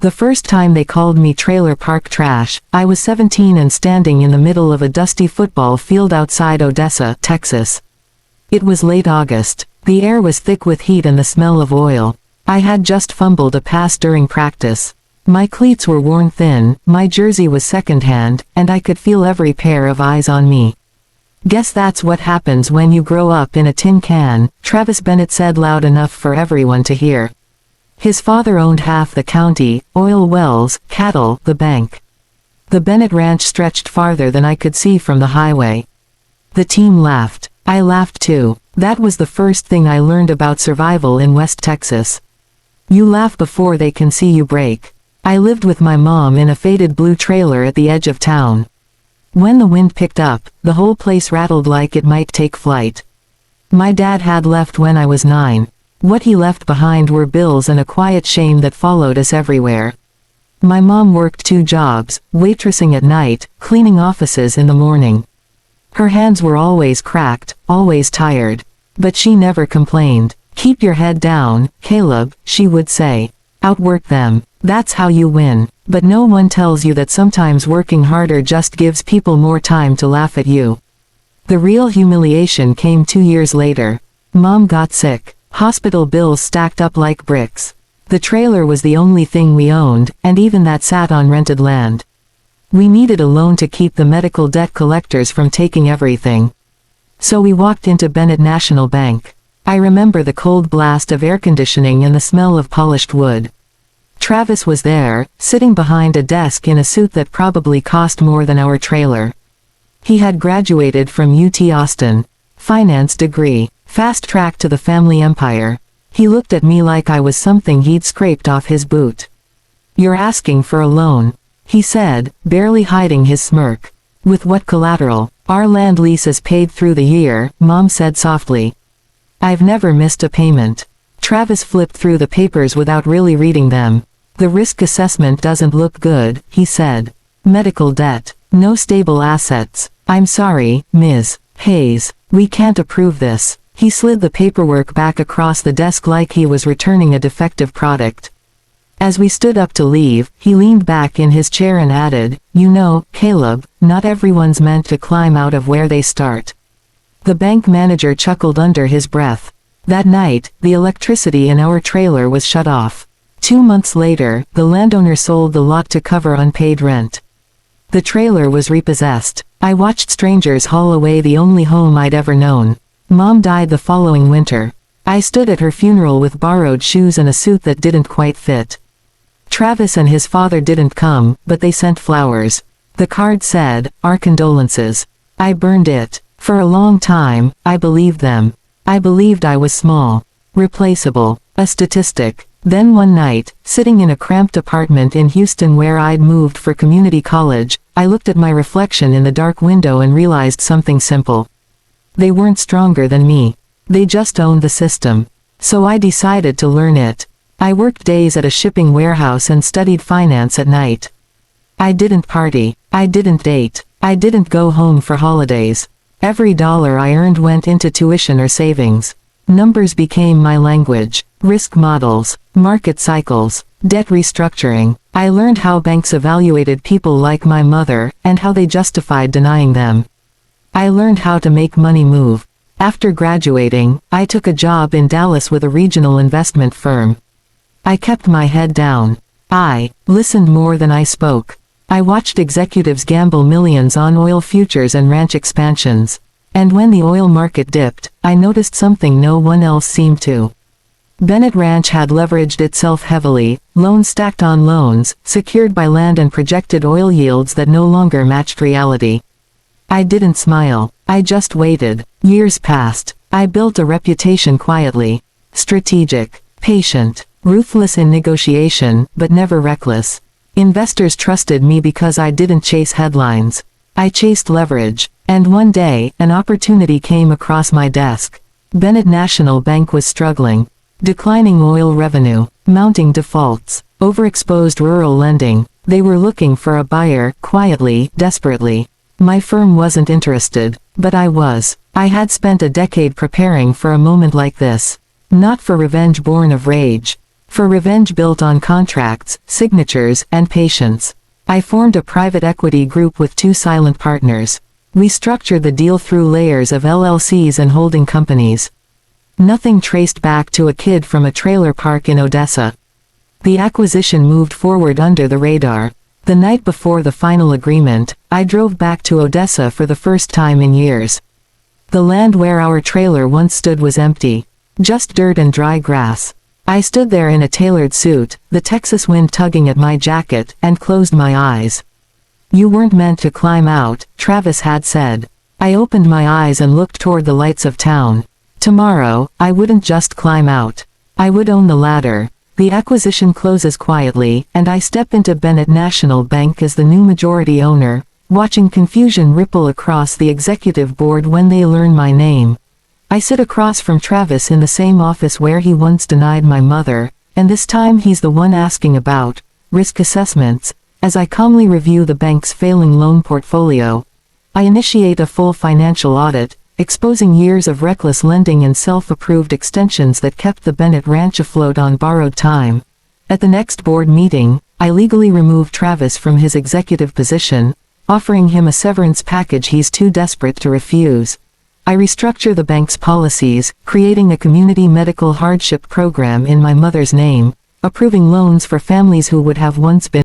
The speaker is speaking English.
The first time they called me trailer park trash, I was 17 and standing in the middle of a dusty football field outside Odessa, Texas. It was late August. The air was thick with heat and the smell of oil. I had just fumbled a pass during practice. My cleats were worn thin, my jersey was secondhand, and I could feel every pair of eyes on me. "Guess that's what happens when you grow up in a tin can," Travis Bennett said loud enough for everyone to hear. His father owned half the county, oil wells, cattle, the bank. The Bennett ranch stretched farther than I could see from the highway. The team laughed. I laughed too. That was the first thing I learned about survival in West Texas. You laugh before they can see you break. I lived with my mom in a faded blue trailer at the edge of town. When the wind picked up, the whole place rattled like it might take flight. My dad had left when I was 9. What he left behind were bills and a quiet shame that followed us everywhere. My mom worked 2 jobs, waitressing at night, cleaning offices in the morning. Her hands were always cracked, always tired. But she never complained. "Keep your head down, Caleb," she would say. "Outwork them. That's how you win." But no one tells you that sometimes working harder just gives people more time to laugh at you. The real humiliation came 2 years later. Mom got sick. Hospital bills stacked up like bricks. The trailer was the only thing we owned, and even that sat on rented land. We needed a loan to keep the medical debt collectors from taking everything. So we walked into Bennett National Bank. I remember the cold blast of air conditioning and the smell of polished wood. Travis was there, sitting behind a desk in a suit that probably cost more than our trailer. He had graduated from UT Austin. Finance degree. Fast track to the family empire. He looked at me like I was something he'd scraped off his boot. "You're asking for a loan," he said, barely hiding his smirk. "With what collateral?" "Our land lease is paid through the year," Mom said softly. "I've never missed a payment." Travis flipped through the papers without really reading them. "The risk assessment doesn't look good," he said. "Medical debt. No stable assets. I'm sorry, Ms. Hayes. We can't approve this." He slid the paperwork back across the desk like he was returning a defective product. As we stood up to leave, he leaned back in his chair and added, "You know, Caleb, not everyone's meant to climb out of where they start." The bank manager chuckled under his breath. That night, the electricity in our trailer was shut off. 2 months later, the landowner sold the lot to cover unpaid rent. The trailer was repossessed. I watched strangers haul away the only home I'd ever known. Mom died the following winter. I stood at her funeral with borrowed shoes and a suit that didn't quite fit. Travis and his father didn't come, but they sent flowers. The card said, "Our condolences." I burned it. For a long time, I believed them. I believed I was small. Replaceable. A statistic. Then one night, sitting in a cramped apartment in Houston where I'd moved for community college, I looked at my reflection in the dark window and realized something simple. They weren't stronger than me. They just owned the system. So I decided to learn it. I worked days at a shipping warehouse and studied finance at night. I didn't party. I didn't date. I didn't go home for holidays. Every dollar I earned went into tuition or savings. Numbers became my language. Risk models, market cycles, debt restructuring. I learned how banks evaluated people like my mother, and how they justified denying them. I learned how to make money move. After graduating, I took a job in Dallas with a regional investment firm. I kept my head down. I listened more than I spoke. I watched executives gamble millions on oil futures and ranch expansions. And when the oil market dipped, I noticed something no one else seemed to. Bennett Ranch had leveraged itself heavily, loans stacked on loans, secured by land and projected oil yields that no longer matched reality. I didn't smile. I just waited. Years passed. I built a reputation quietly. Strategic, patient, ruthless in negotiation, but never reckless. Investors trusted me because I didn't chase headlines. I chased leverage. And one day, an opportunity came across my desk. Bennett National Bank was struggling. Declining oil revenue, mounting defaults, overexposed rural lending. They were looking for a buyer, quietly, desperately. My firm wasn't interested, but I was. I had spent a decade preparing for a moment like this. Not for revenge born of rage. For revenge built on contracts, signatures, and patience. I formed a private equity group with 2 silent partners. We structured the deal through layers of LLCs and holding companies. Nothing traced back to a kid from a trailer park in Odessa. The acquisition moved forward under the radar. The night before the final agreement, I drove back to Odessa for the first time in years. The land where our trailer once stood was empty. Just dirt and dry grass. I stood there in a tailored suit, the Texas wind tugging at my jacket, and closed my eyes. "You weren't meant to climb out," Travis had said. I opened my eyes and looked toward the lights of town. Tomorrow, I wouldn't just climb out. I would own the ladder. The acquisition closes quietly, and I step into Bennett National Bank as the new majority owner, watching confusion ripple across the executive board when they learn my name. I sit across from Travis in the same office where he once denied my mother, and this time he's the one asking about risk assessments. As I calmly review the bank's failing loan portfolio, I initiate a full financial audit, exposing years of reckless lending and self-approved extensions that kept the Bennett Ranch afloat on borrowed time. At the next board meeting, I legally remove Travis from his executive position, offering him a severance package he's too desperate to refuse. I restructure the bank's policies, creating a community medical hardship program in my mother's name, approving loans for families who would have once been